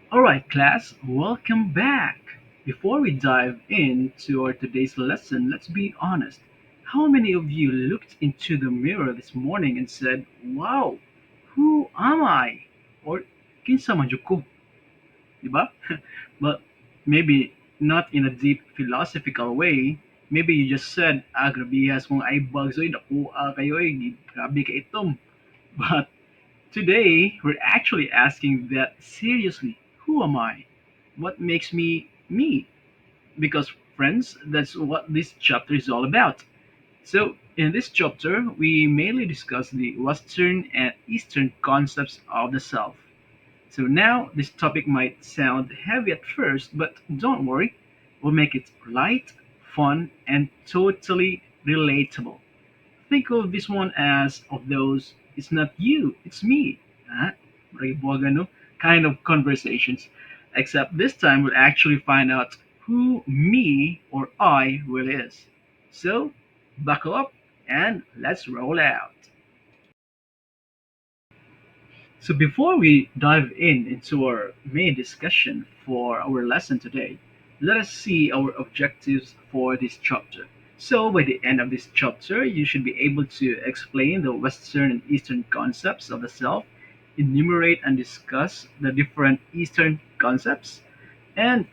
All right, class, welcome back. Before we dive into our today's lesson, let's be honest. How many of you looked into the mirror this morning and said, "Wow, who am I?" Or "Kinsa man jud ko?" Diba? But maybe not in a deep philosophical way. Maybe you just said, grabihas mong eye bags, oy, nakuha kayo, grabe ka itom. But today, we're actually asking that seriously. Who am I? What makes me me? Because, friends, that's what this chapter is all about. So, in this chapter, we mainly discuss the Western and Eastern concepts of the self. So, now this topic might sound heavy at first, but don't worry, we'll make it light, fun, and totally relatable. Think of this one as of those, it's not you, it's me. Huh? Maribuaga, no? Kind of conversations. Except this time we'll actually find out who me or I really is. So, buckle up and let's roll out. So before we dive into our main discussion for our lesson today, let us see our objectives for this chapter. So by the end of this chapter, you should be able to explain the Western and Eastern concepts of the self, enumerate and discuss the different Eastern concepts, and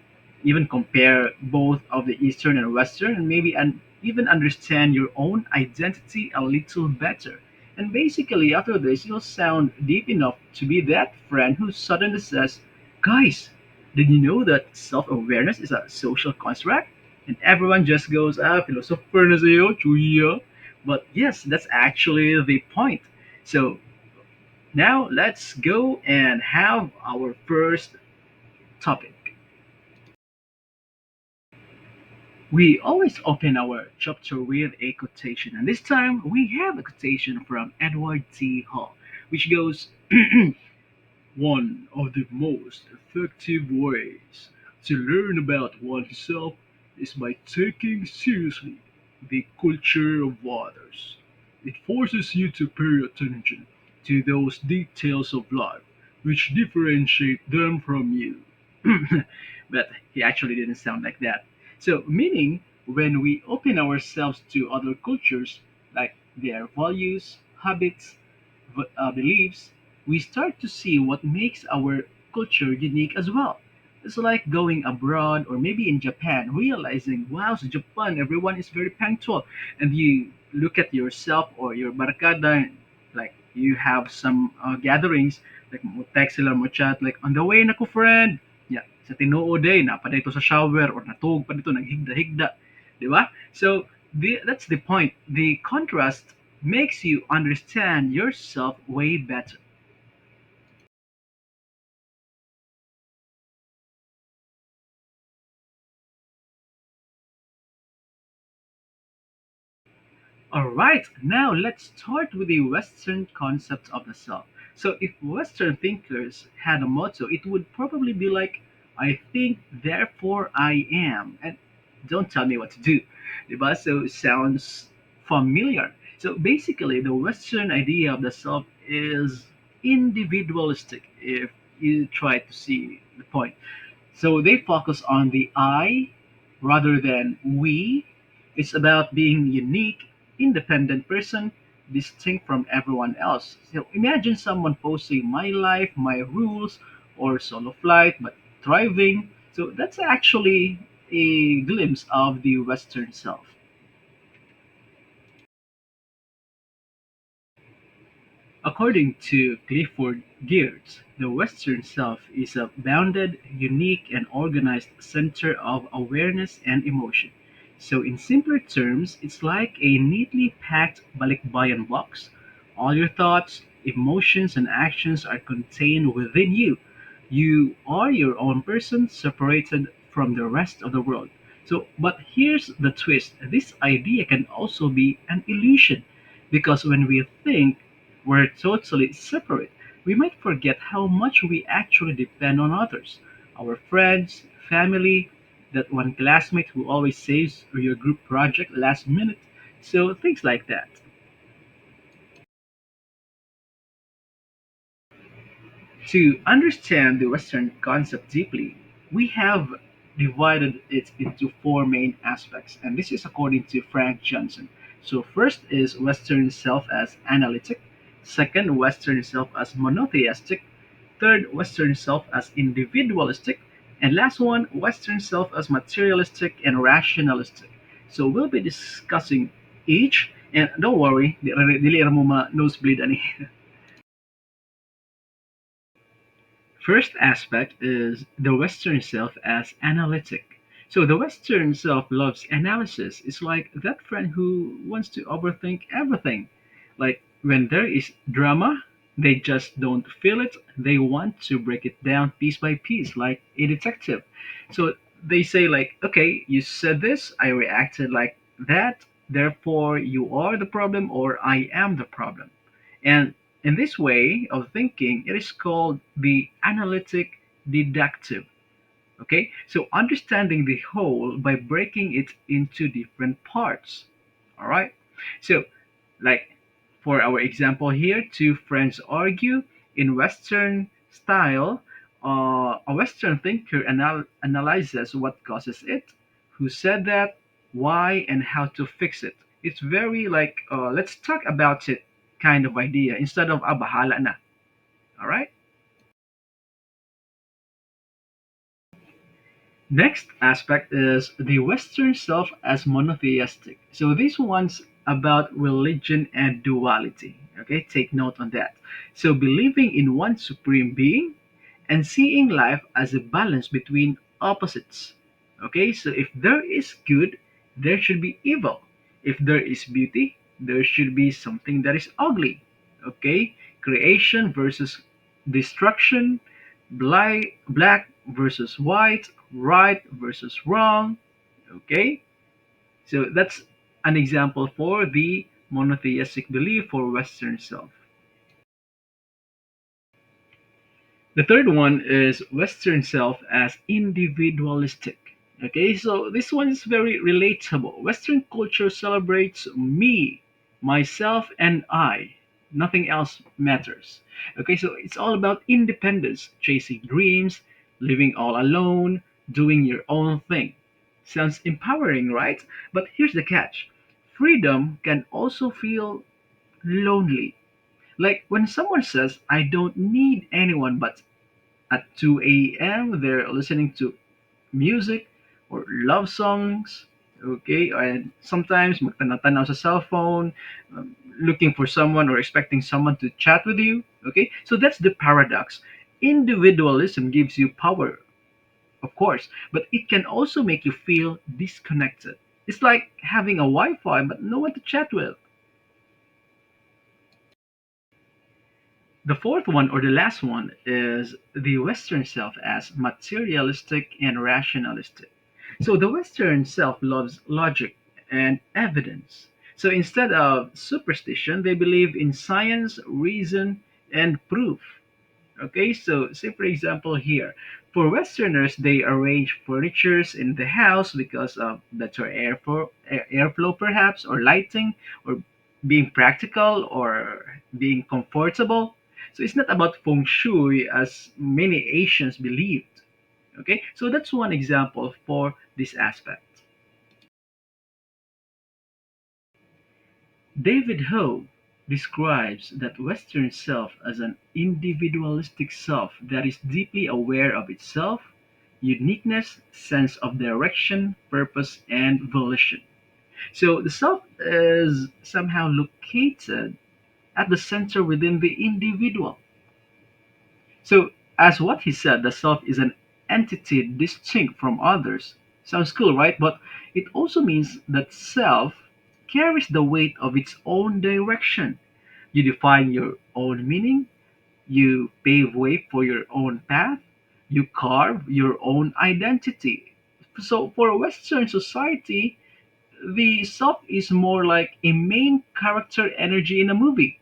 even compare both of the Eastern and Western, and maybe even understand your own identity a little better. And basically, after this, you'll sound deep enough to be that friend who suddenly says, "Guys, did you know that self awareness is a social construct?" And everyone just goes, philosopher na sa'yo, chuya. But yes, that's actually the point. So now let's go and have our first topic. We always open our chapter with a quotation, and this time we have a quotation from Edward T. Hall, which goes, "One of the most effective ways to learn about oneself is by taking seriously the culture of others. It forces you to pay attention to those details of life which differentiate them from you." But he actually didn't sound like that. So, meaning, when we open ourselves to other cultures, like their values, habits, beliefs, we start to see what makes our culture unique as well. It's like going abroad or maybe in Japan, realizing, wow, so Japan, everyone is very punctual. And you look at yourself or your barkada, like you have some gatherings, like mo text sila mo chat, like, "On the way na ko, friend." Yeah, sa tinuod day, napa dito sa shower or natug pa dito, naghigda-higda. Di ba? So, that's the point. The contrast makes you understand yourself way better. Alright, now let's start with the Western concept of the self. So, if Western thinkers had a motto, it would probably be like, "I think, therefore I am." And don't tell me what to do. Diba? So, it sounds familiar. So, basically, the Western idea of the self is individualistic, if you try to see the point. So they focus on the I rather than we. It's about being unique, independent person, distinct from everyone else. So imagine someone posting "my life, my rules" or "solo flight but thriving." So that's actually a glimpse of the Western self. According to Clifford Geertz, the Western self is a bounded, unique, and organized center of awareness and emotion. So, in simpler terms, it's like a neatly packed balikbayan box. All your thoughts, emotions, and actions are contained within you. You are your own person, separated from the rest of the world. So, but here's the twist: this idea can also be an illusion, because when we think we're totally separate, we might forget how much we actually depend on others, our friends, family, that one classmate who always saves your group project last minute. So, things like that. To understand the Western concept deeply, we have divided it into four main aspects, and this is according to Frank Johnson. So, first is Western self as analytic, second, Western self as monotheistic, third, Western self as individualistic, and last one, Western self as materialistic and rationalistic. So, we'll be discussing each, and don't worry, dili ra mo nosebleed ani. First aspect is the Western self as analytic. So the Western self loves analysis. It's like that friend who wants to overthink everything. Like when there is drama, they just don't feel it. They want to break it down piece by piece, like a detective. So they say like, okay, you said this, I reacted like that, therefore you are the problem or I am the problem. And in this way of thinking, it is called the analytic deductive. Okay, so understanding the whole by breaking it into different parts. All right, so like for our example here, two friends argue in Western style. A Western thinker analyzes what causes it, who said that, why, and how to fix it. It's very like let's talk about it kind of idea instead of bahala na. All right. Next aspect is the Western self as monotheistic. So this one's about religion and duality. Okay, take note on that. So believing in one supreme being and seeing life as a balance between opposites. Okay, so if there is good, there should be evil. If there is beauty, there should be something that is ugly. Okay, creation versus destruction, black versus white, right versus wrong. Okay, so that's an example for the monotheistic belief for Western self. The third one is Western self as individualistic. Okay, so this one is very relatable. Western culture celebrates me, myself, and I. Nothing else matters. Okay, so it's all about independence, chasing dreams, living all alone, doing your own thing. Sounds empowering, right? But here's the catch, freedom can also feel lonely. Like when someone says, I don't need anyone, but at 2 a.m. they're listening to music or love songs, okay, and sometimes magtanatanaw sa cellphone, looking for someone or expecting someone to chat with you, okay, so that's the paradox. Individualism gives you power, of course, but it can also make you feel disconnected. It's like having a wi-fi but no one to chat with. The fourth one, or the last one, is the Western self as materialistic and rationalistic. So the Western self loves logic and evidence. So instead of superstition, they believe in science, reason, and proof. Okay, so say for example here, for Westerners, they arrange furnitures in the house because of better airflow perhaps, or lighting, or being practical, or being comfortable. So it's not about feng shui as many Asians believed. Okay, so that's one example for this aspect. David Ho describes that Western self as an individualistic self that is deeply aware of itself, uniqueness, sense of direction, purpose, and volition. So the self is somehow located at the center within the individual. So, as what he said, the self is an entity distinct from others. Sounds cool, right? But it also means that self carries the weight of its own direction. You define your own meaning, you pave way for your own path, you carve your own identity. So, for Western society, the self is more like a main character energy in a movie.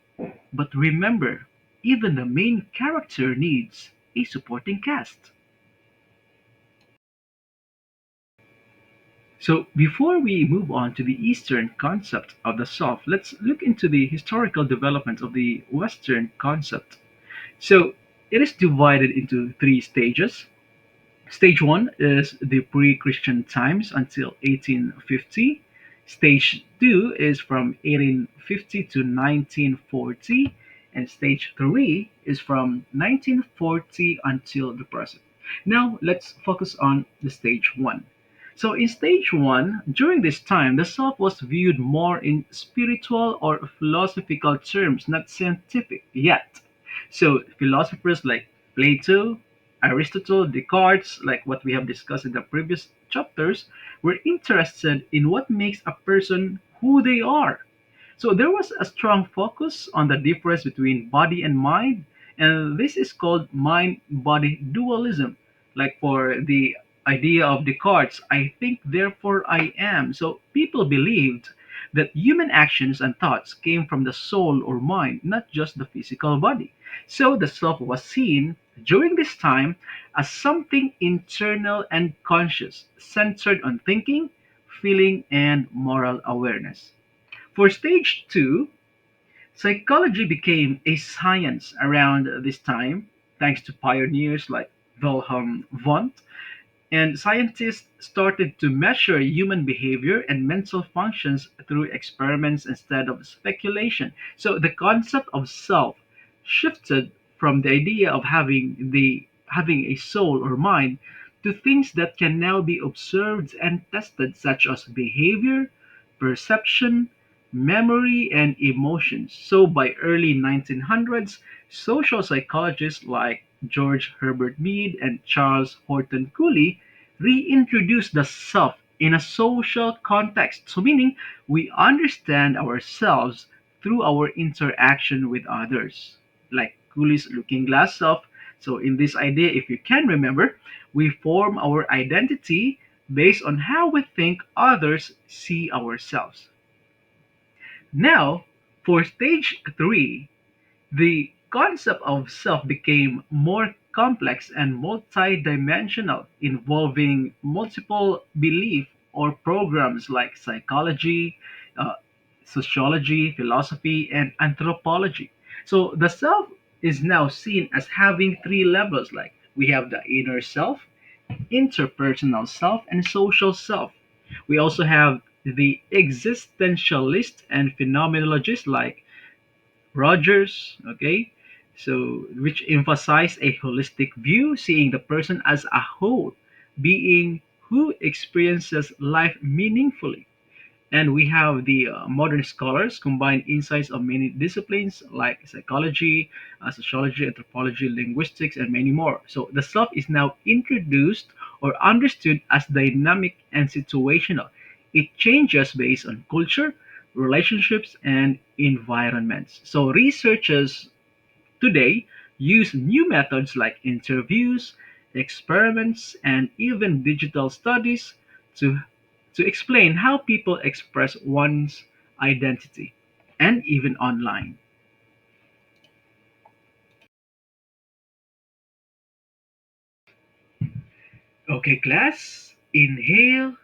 But remember, even the main character needs a supporting cast. So, before we move on to the Eastern concept of the self, let's look into the historical development of the Western concept. So, It is divided into three stages. Stage one is the pre-Christian times until 1850. Stage two is from 1850 to 1940, and stage three is from 1940 until the present. Now let's focus on the stage one. So in stage one, during this time, the self was viewed more in spiritual or philosophical terms, not scientific yet. So philosophers like Plato, Aristotle, Descartes, like what we have discussed in the previous chapters, were interested in what makes a person who they are. So there was a strong focus on the difference between body and mind, and this is called mind body dualism. Like for the idea of Descartes, I think, therefore I am. So people believed that human actions and thoughts came from the soul or mind, not just the physical body. So the self was seen during this time as something internal and conscious, centered on thinking, feeling, and moral awareness. For stage two, psychology became a science around this time, thanks to pioneers like Wilhelm Wundt, and scientists started to measure human behavior and mental functions through experiments instead of speculation. So the concept of self shifted from the idea of having a soul or mind to things that can now be observed and tested, such as behavior, perception, memory, and emotions. So by early 1900s, social psychologists like George Herbert Mead and Charles Horton Cooley reintroduced the self in a social context. So, meaning we understand ourselves through our interaction with others, like Cooley's looking glass self. So, in this idea, if you can remember, we form our identity based on how we think others see ourselves. Now, for stage three, the concept of self became more complex and multidimensional, involving multiple belief or programs like psychology, uh, sociology, philosophy, and anthropology. So the self is now seen as having three levels, like we have the inner self, interpersonal self, and social self. We also have the existentialist and phenomenologist like Rogers, okay? So, which emphasize a holistic view, seeing the person as a whole, being who experiences life meaningfully. And we have the modern scholars combine insights of many disciplines like psychology, sociology, anthropology, linguistics, and many more. So the self is now introduced or understood as dynamic and situational. It changes based on culture, relationships, and environments. So researchers today use new methods like interviews, experiments, and even digital studies to, to explain how people express one's identity, and even online. Okay, class, inhale,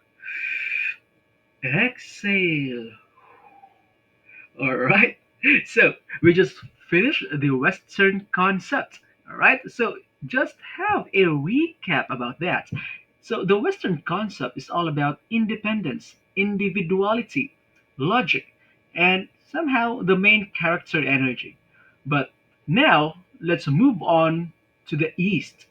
exhale. All right. So we just finished the Western concept. All right. So just have a recap about that. So the Western concept is all about independence, individuality, logic, and somehow the main character energy. But now let's move on to the East,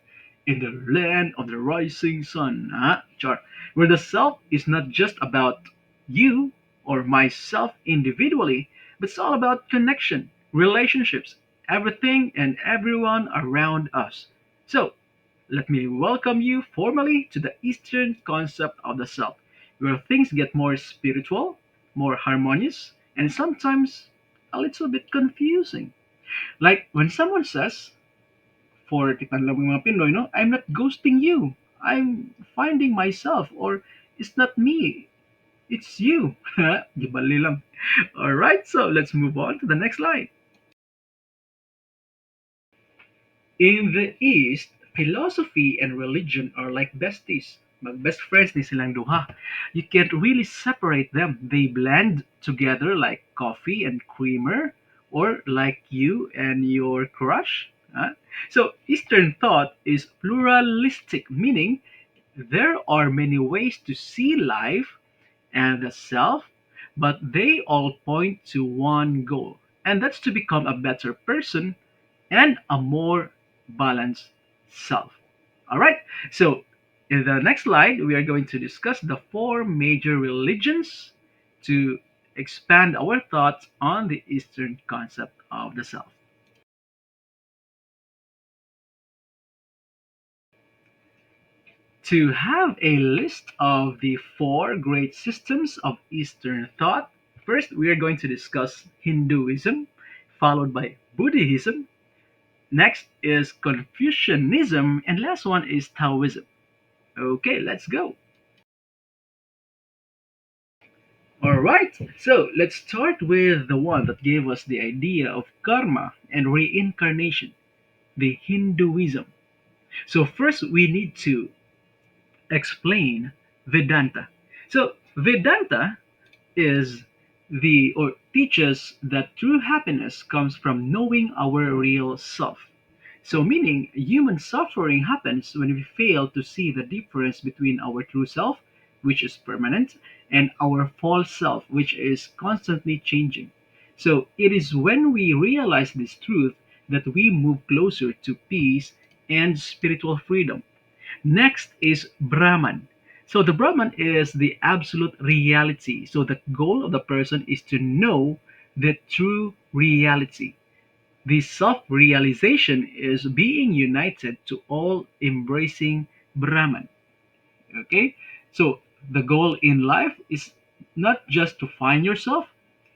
in the land of the rising sun, Char, where the self is not just about you or myself individually, but it's all about connection, relationships, everything and everyone around us. So, let me welcome you formally to the Eastern concept of the self, where things get more spiritual, more harmonious, and sometimes a little bit confusing. Like when someone says, for kitanlang mga Pinoy, no, I'm not ghosting you. I'm finding myself, or it's not me, it's you. Gibali lang. Alright, so let's move on to the next line. In the East, philosophy and religion are like besties. Mag-best friends ni silang duha. You can't really separate them. They blend together like coffee and creamer, or like you and your crush. Huh? So Eastern thought is pluralistic, meaning there are many ways to see life and the self, but they all point to one goal, and that's to become a better person and a more balanced self. All right, so in the next slide, we are going to discuss the four major religions to expand our thoughts on the Eastern concept of the self. To have a list of the four great systems of Eastern thought, first we are going to discuss Hinduism, followed by Buddhism. Next is Confucianism, and last one is Taoism. Okay, let's go. All right, so let's start with the one that gave us the idea of karma and reincarnation, the Hinduism. So first we need to explain Vedanta. So Vedanta is the or teaches that true happiness comes from knowing our real self. So meaning human suffering happens when we fail to see the difference between our true self, which is permanent, and our false self, which is constantly changing. So it is when we realize this truth that we move closer to peace and spiritual freedom. Next is Brahman. So the Brahman is the absolute reality. So the goal of the person is to know the true reality. The self realization is being united to all embracing Brahman. Okay, so the goal in life is not just to find yourself,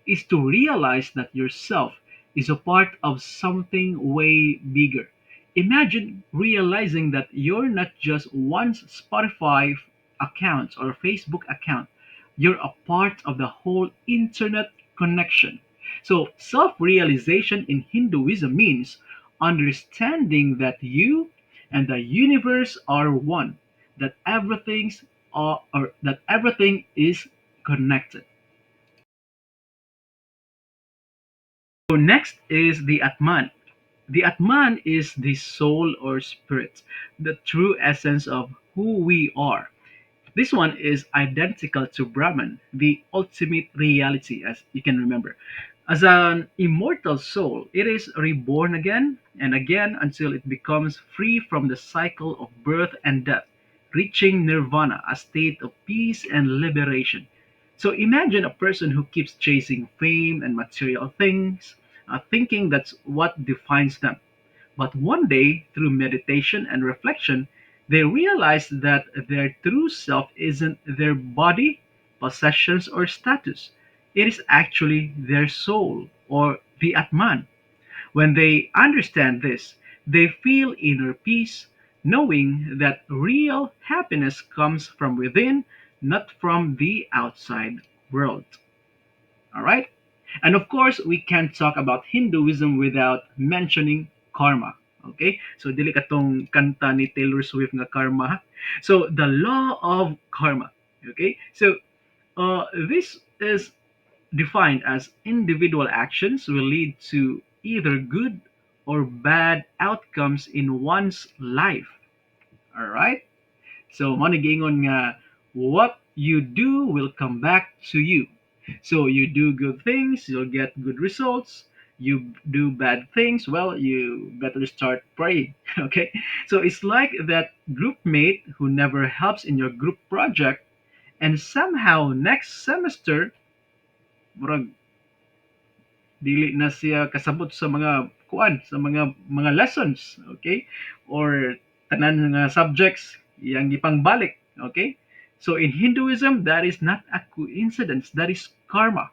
is to realize that yourself is a part of something way bigger. Imagine realizing that you're not just one Spotify account or Facebook account, you're a part of the whole internet connection. So self realization in Hinduism means understanding that you and the universe are one, that everything's or that everything is connected. So next is the Atman. The Atman is the soul or spirit, the true essence of who we are. This one is identical to Brahman, the ultimate reality, as you can remember. As an immortal soul, it is reborn again and again until it becomes free from the cycle of birth and death, reaching nirvana, a state of peace and liberation. So imagine a person who keeps chasing fame and material things, thinking that's what defines them. But one day, through meditation and reflection, they realize that their true self isn't their body, possessions, or status. It is actually their soul, or the Atman. When they understand this, they feel inner peace, knowing that real happiness comes from within, not from the outside world. All right? And of course, we can't talk about Hinduism without mentioning karma. Okay? So, dili katong kanta ni Taylor Swift nga karma. Ha? So, the law of karma. Okay? So, this is defined as individual actions will lead to either good or bad outcomes in one's life. All right? So manigingon nga what you do will come back to you. So you do good things, you'll get good results. You do bad things, well, you better start praying. Okay? So it's like that group mate who never helps in your group project and somehow next semester murag dili na siya kasabot sa mga kuan sa mga lessons, okay, or tanan nga subjects yang gipangbalik, okay. So in Hinduism that is not a coincidence, that is karma,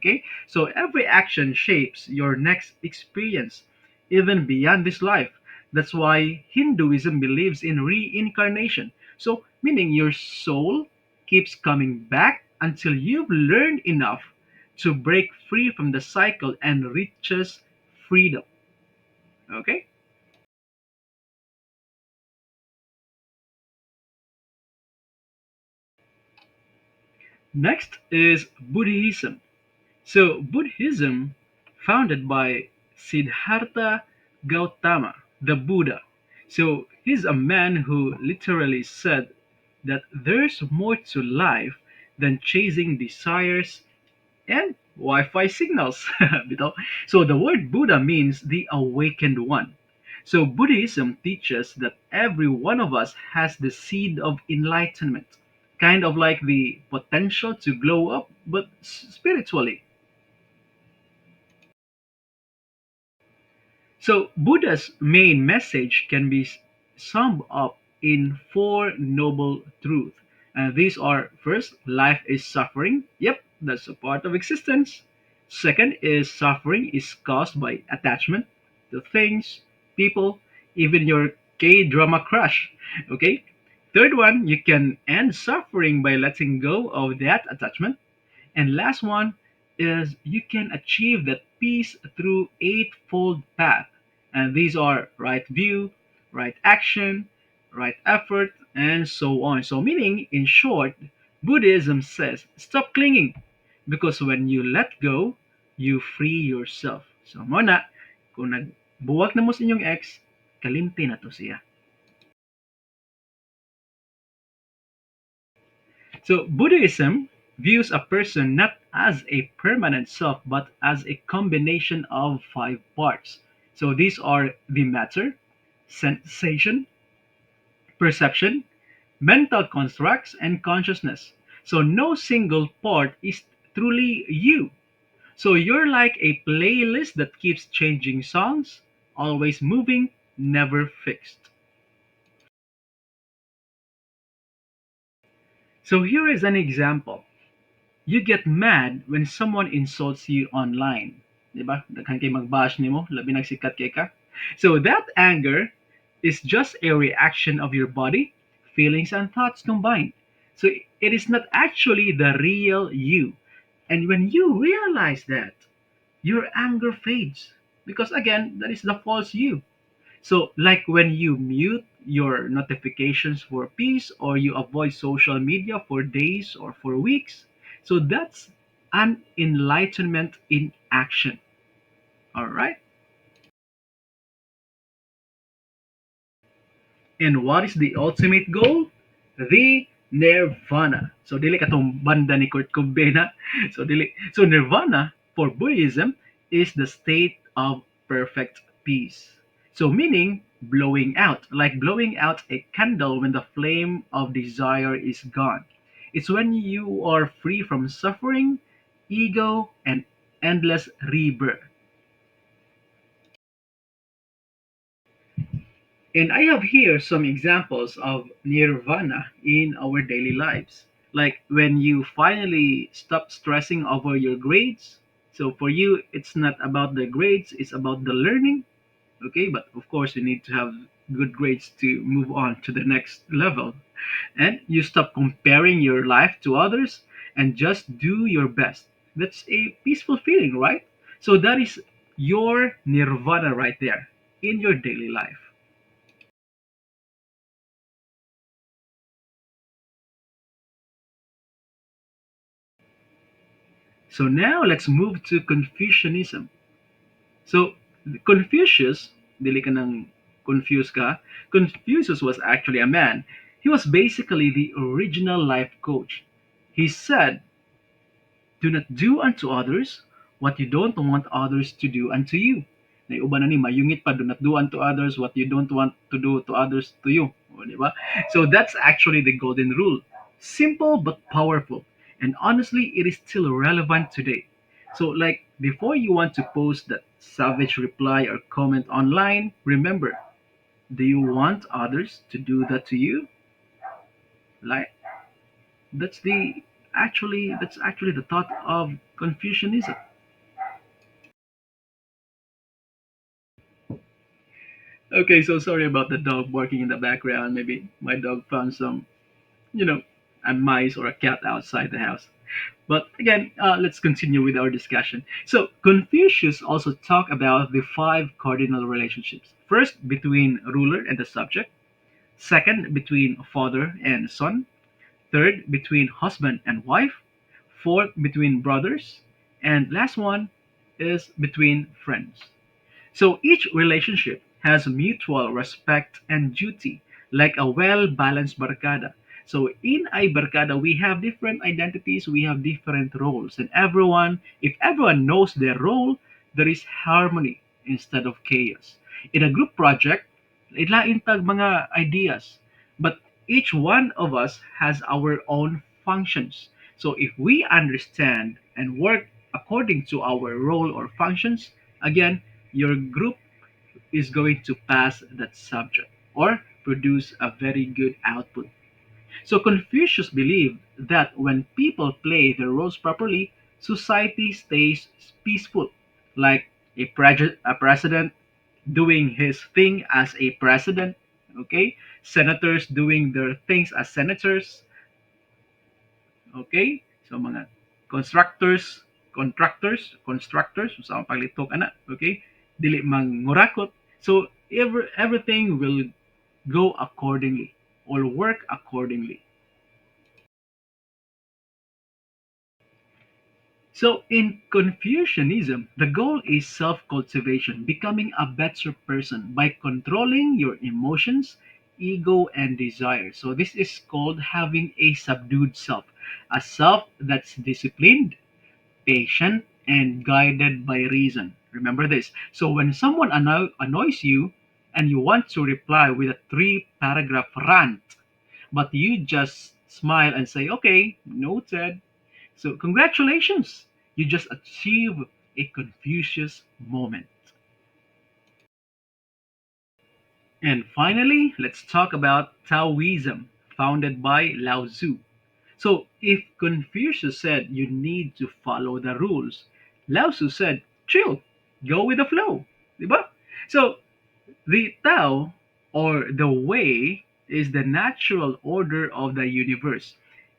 okay. So every action shapes your next experience even beyond this life. That's why Hinduism believes in reincarnation, so meaning your soul keeps coming back until you've learned enough to break free from the cycle and reaches freedom. Okay? Next is Buddhism. So, Buddhism, founded by Siddhartha Gautama. the Buddha. So he's a man who literally said that there's more to life than chasing desires and Wi-Fi signals. Bitaw. So the word Buddha means the awakened one. So Buddhism teaches that every one of us has the seed of enlightenment, kind of like the potential to glow up, but spiritually. So, Buddha's main message can be summed up in four noble truths. And these are first, life is suffering. Yep, that's a part of existence. Second is suffering is caused by attachment to things, people, even your K drama crush. Okay? Third one, you can end suffering by letting go of that attachment. And last one is you can achieve that peace through eightfold path. And these are right view, right action, right effort, and so on. So meaning, in short, Buddhism says stop clinging because when you let go, you free yourself. So mo na, kung nagbuwag na mo sa inyong ex, kalimti na to siya. So Buddhism views a person not as a permanent self but as a combination of five parts. So these are the matter, sensation, perception, mental constructs, and consciousness. So no single part is truly you. So you're like a playlist that keeps changing songs, always moving, never fixed. So here is an example. You get mad when someone insults you online. Di ba? Daghan kay mag-bash nimo, labi nagsikat kay ka. So that anger is just a reaction of your body, feelings, and thoughts combined. So it is not actually the real you. And when you realize that, your anger fades. Because again, that is the false you. So, like when you mute your notifications for peace or you avoid social media for days or for weeks, so that's an enlightenment in action. All right. And what is the ultimate goal? The nirvana. So dili katong banda ni Kurt Cobain ha? So dili. So nirvana for Buddhism is the state of perfect peace. So meaning blowing out, like blowing out a candle when the flame of desire is gone. It's when you are free from suffering, ego, and endless rebirth. And I have here some examples of nirvana in our daily lives. Like when you finally stop stressing over your grades. So for you, it's not about the grades, it's about the learning. Okay, but of course, you need to have good grades to move on to the next level. And you stop comparing your life to others and just do your best. That's a peaceful feeling, right? So that is your nirvana right there in your daily life. So now let's move to Confucianism. So Confucius, dili ka nang confused ka, Confucius was actually a man. He was basically the original life coach. He said, do not do unto others what you don't want others to do unto you. Na uban na ni mayungit pa, do not do unto others what you don't want to do to others to you. O, di ba? So that's actually the golden rule. Simple but powerful. And honestly, it is still relevant today. So like before you want to post that savage reply or comment online, remember, do you want others to do that to you? Like that's actually the thought of Confucianism. Okay, so sorry about the dog barking in the background. Maybe my dog found some, you know, a mice or a cat outside the house. But again, let's continue with our discussion. So Confucius also talked about the five cardinal relationships. First, between ruler and the subject. Second, between father and son. Third, between husband and wife. Fourth, between brothers. And last one is between friends. So each relationship has mutual respect and duty, like a well-balanced barkada. So in a barkada, we have different identities, we have different roles, and if everyone knows their role, there is harmony instead of chaos. In a group project, ilain tag mga ideas, but each one of us has our own functions. So if we understand and work according to our role or functions, again, your group is going to pass that subject or produce a very good output. So Confucius believed that when people play their roles properly, society stays peaceful, like a president doing his thing as a president, okay? Senators doing their things as senators, okay? So mga constructors, sa paglitok ana, okay? Dili mangurakot. So everything will go accordingly or work accordingly. So, in Confucianism, the goal is self cultivation, becoming a better person by controlling your emotions, ego, and desire. So, this is called having a subdued self, a self that's disciplined, patient, and guided by reason. Remember this. So, when someone annoys you and you want to reply with a three-paragraph rant, but you just smile and say, okay, noted, so, congratulations! You just achieved a Confucius moment. And finally, let's talk about Taoism, founded by Lao Tzu. So, if Confucius said you need to follow the rules, Lao Tzu said, chill, go with the flow. Diba? So, the Tao, or the way, is the natural order of the universe.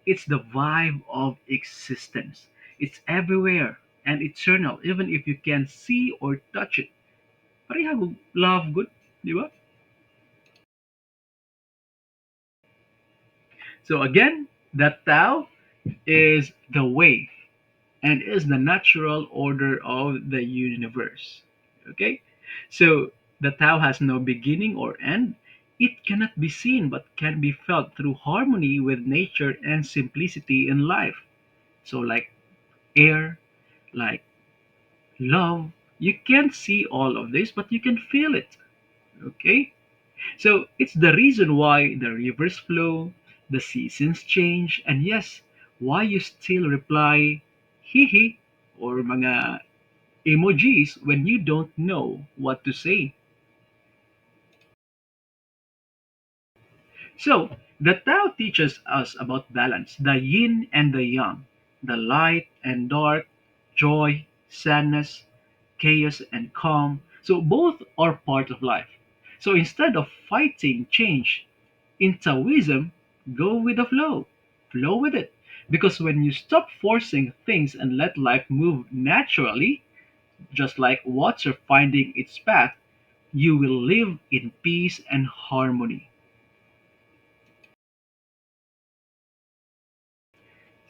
It's the vibe of existence. It's everywhere and eternal, even if you can't see or touch it. Parehag love good, di ba? So again, the Tao is the way and is the natural order of the universe. Okay? So the Tao has no beginning or end. It cannot be seen but can be felt through harmony with nature and simplicity in life. So, like air, like love, you can't see all of this, but you can feel it. Okay? So, it's the reason why the rivers flow, the seasons change, and yes, why you still reply, hihi, or mga emojis when you don't know what to say. So, the Tao teaches us about balance, the yin and the yang, the light and dark, joy, sadness, chaos and calm. So, both are part of life. So, instead of fighting change in Taoism, go with the flow. Flow with it. Because when you stop forcing things and let life move naturally, just like water finding its path, you will live in peace and harmony.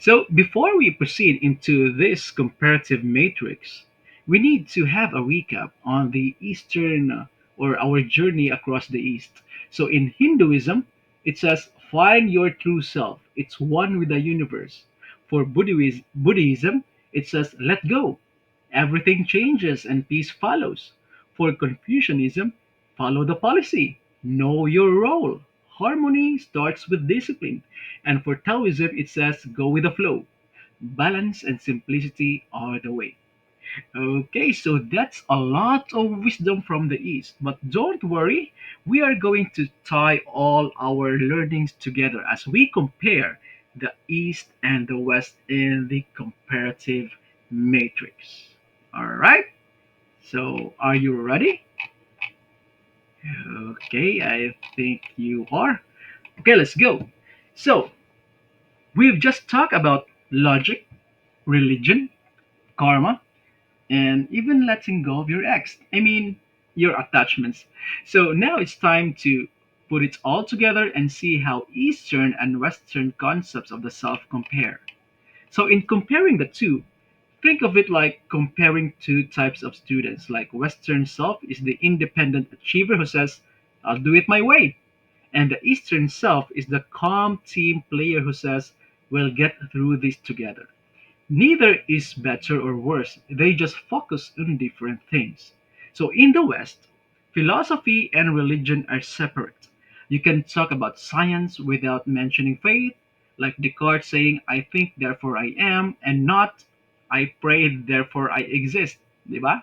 So, before we proceed into this comparative matrix, we need to have a recap on the Eastern or our journey across the East. So, in Hinduism, it says, find your true self. It's one with the universe. For Buddhism, it says, let go. Everything changes and peace follows. For Confucianism, follow the policy. Know your role. Harmony starts with discipline. And for Taoism, it says go with the flow. Balance and simplicity are the way. Okay, so that's a lot of wisdom from the East. But don't worry, we are going to tie all our learnings together as we compare the East and the West in the comparative matrix. All right, so are you ready? Okay, I think you are. Okay, let's go. So, we've just talked about logic, religion, karma, and even letting go of your ex. I mean, your attachments. So now it's time to put it all together and see how Eastern and Western concepts of the self compare. So, in comparing the two, Think of it like comparing two types of students. Like Western self is the independent achiever who says, I'll do it my way. And the Eastern self is the calm team player who says, we'll get through this together. Neither is better or worse, they just focus on different things. So in the West, philosophy and religion are separate. You can talk about science without mentioning faith, like Descartes saying, I think, therefore I am, and not, I pray, therefore I exist. Diba?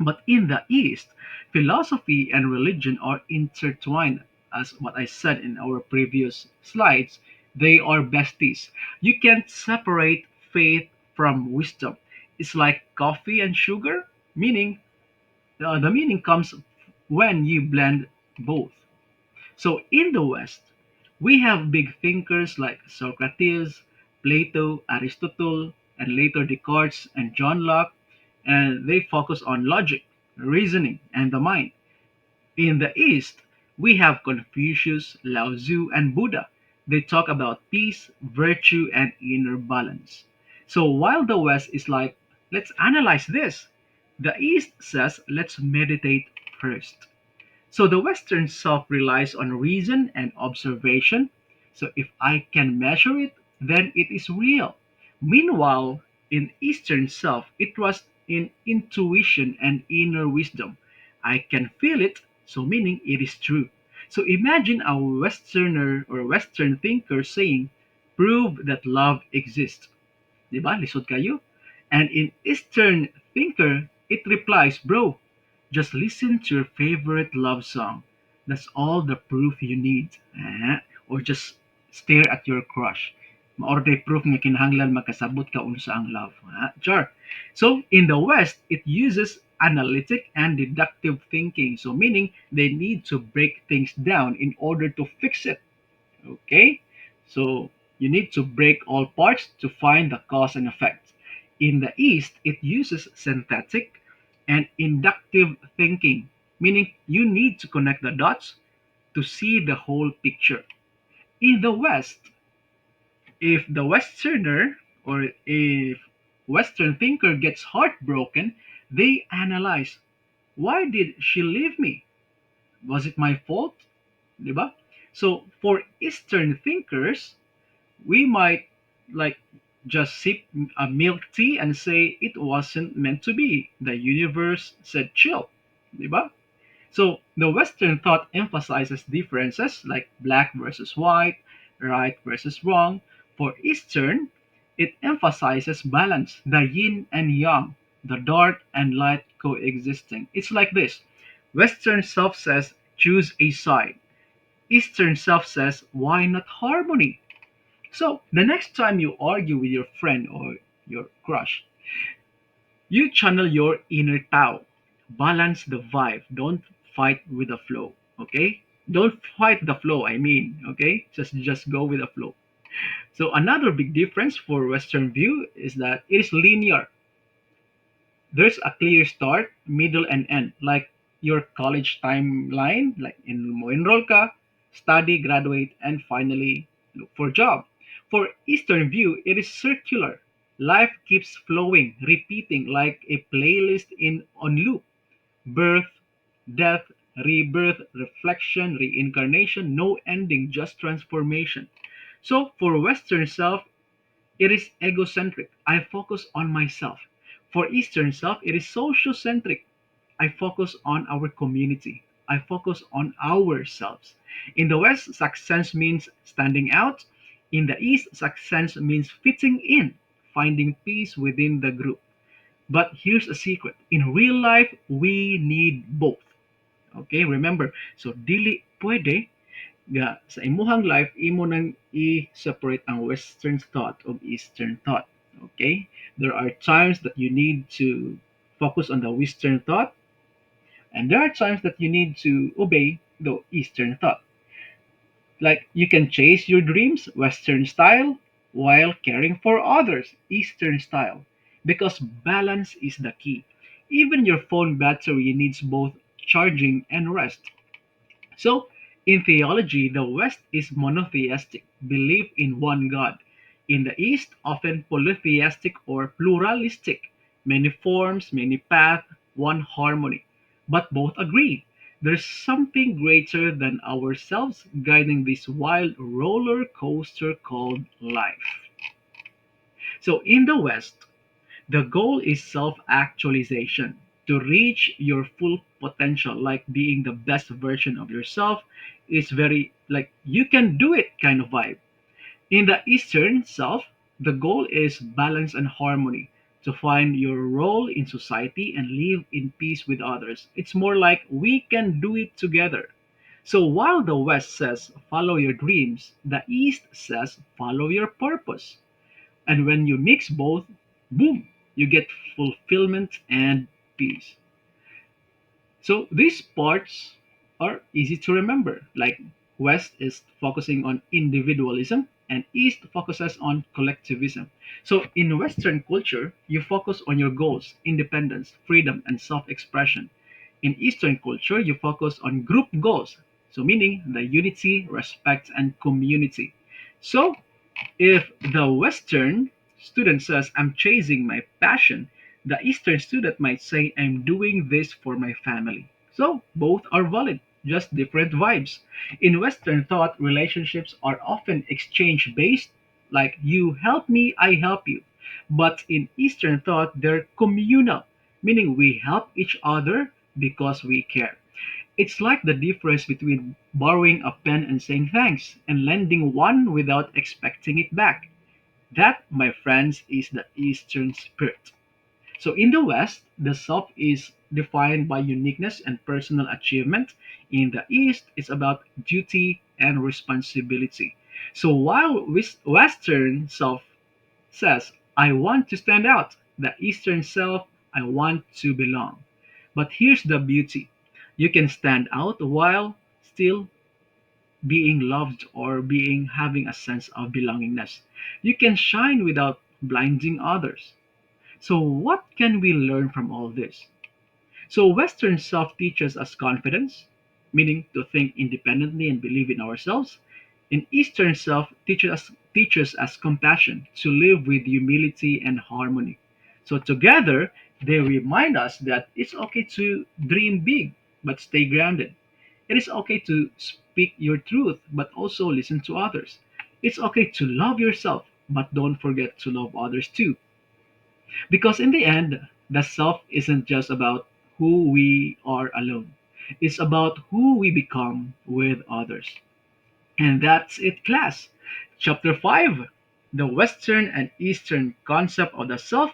But in the East, philosophy and religion are intertwined, as what I said in our previous slides. They are besties. You can't separate faith from wisdom. It's like coffee and sugar, meaning the meaning comes when you blend both. So in the West, we have big thinkers like Socrates, Plato, Aristotle, and later Descartes and John Locke, and they focus on logic, reasoning, and the mind. In the East, we have Confucius, Lao Tzu, and Buddha. They talk about peace, virtue, and inner balance. So while the West is like, let's analyze this, the East says, let's meditate first. So the Western self relies on reason and observation. So if I can measure it, then it is real. Meanwhile, in Eastern self, it was in intuition and inner wisdom. I can feel it, so meaning it is true. So imagine a Westerner or Western thinker saying, prove that love exists. Di ba? Lisod kayo? And in Eastern thinker, it replies, bro, just listen to your favorite love song. That's all the proof you need. Or just stare at your crush. Maor day proof nga kinahanglan magkasabot ka unsa ang love. Char. So in the West, it uses analytic and deductive thinking. So meaning they need to break things down in order to fix it. Okay? So you need to break all parts to find the cause and effect. In the East, it uses synthetic and inductive thinking, meaning you need to connect the dots to see the whole picture. In the West, if the Westerner or if Western thinker gets heartbroken, they analyze, why did she leave me? Was it my fault? Diba? So for Eastern thinkers, we might like just sip a milk tea and say it wasn't meant to be. The universe said chill. Diba? So the Western thought emphasizes differences like black versus white, right versus wrong. For Eastern, it emphasizes balance, the yin and yang, the dark and light coexisting. It's like this. Western self says choose a side. Eastern self says why not harmony? So the next time you argue with your friend or your crush, you channel your inner Tao. Balance the vibe. Don't fight with the flow. Okay? Don't fight the flow, I mean. Okay? Just go with the flow. So another big difference for Western view is that it is linear. There's a clear start, middle, and end, like your college timeline, like enroll ka, study, graduate, and finally look for job. For Eastern view, it is circular. Life keeps flowing, repeating like a playlist in on loop. Birth, death, rebirth, reflection, reincarnation, no ending, just transformation. So for Western self, it is egocentric. I focus on myself. For Eastern self, it is sociocentric. I focus on our community. I focus on ourselves. In the West, success means standing out. In the East, success means fitting in, finding peace within the group. But here's a secret. In real life, we need both. Okay, remember. So, dili pwede nga sa imuhang life imo nang i-separate ang western thought of eastern thought. Okay? There are times that you need to focus on the western thought, and there are times that you need to obey the eastern thought. Like you can chase your dreams western style while caring for others eastern style, because balance is the key. Even your phone battery needs both charging and rest. So, in theology, the West is monotheistic, belief in one God. In the East, often polytheistic or pluralistic, many forms, many paths, one harmony. But both agree there's something greater than ourselves guiding this wild roller coaster called life. So in the West, the goal is self actualization. To reach your full potential, like being the best version of yourself, is very like you can do it kind of vibe. In the Eastern self, the goal is balance and harmony, to find your role in society and live in peace with others. It's more like we can do it together. So while the West says follow your dreams, the East says follow your purpose. And when you mix both, boom, you get fulfillment and peace. So these parts are easy to remember. Like West is focusing on individualism and East focuses on collectivism. So in Western culture, you focus on your goals, independence, freedom, and self-expression. In Eastern culture, you focus on group goals. So meaning the unity, respect, and community. So if the Western student says, I'm chasing my passion, the Eastern student might say, I'm doing this for my family. So both are valid, just different vibes. In Western thought, relationships are often exchange based, like you help me, I help you. But in Eastern thought, they're communal, meaning we help each other because we care. It's like the difference between borrowing a pen and saying thanks, and lending one without expecting it back. That, my friends, is the Eastern spirit. So in the West, the self is defined by uniqueness and personal achievement. In the East, it's about duty and responsibility. So while Western self says, I want to stand out, the Eastern self, I want to belong. But here's the beauty, you can stand out while still being loved or being having a sense of belongingness. You can shine without blinding others. So, what can we learn from all this? So, Western self teaches us confidence, meaning to think independently and believe in ourselves. And Eastern self teaches us compassion, to live with humility and harmony. So, together, they remind us that it's okay to dream big, but stay grounded. It is okay to speak your truth, but also listen to others. It's okay to love yourself, but don't forget to love others too. Because in the end, the self isn't just about who we are alone, it's about who we become with others. And that's it, class. Chapter 5, the Western and Eastern concept of the self,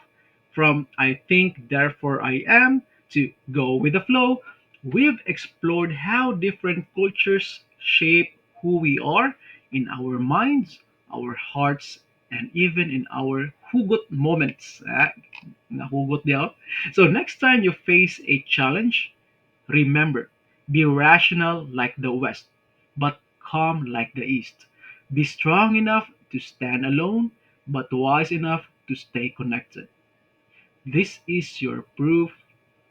from I think, therefore I am, to go with the flow. We've explored how different cultures shape who we are in our minds, our hearts, and even in our hugot moments. Nahugot niya. So next time you face a challenge, remember, be rational like the West, but calm like the East. Be strong enough to stand alone, but wise enough to stay connected. This is your proof,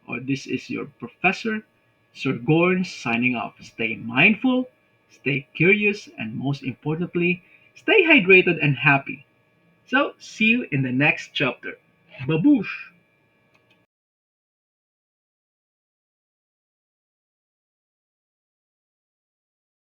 or this is your professor, Sir Gorn, signing off. Stay mindful, stay curious, and most importantly, stay hydrated and happy. So, see you in the next chapter. Baboosh!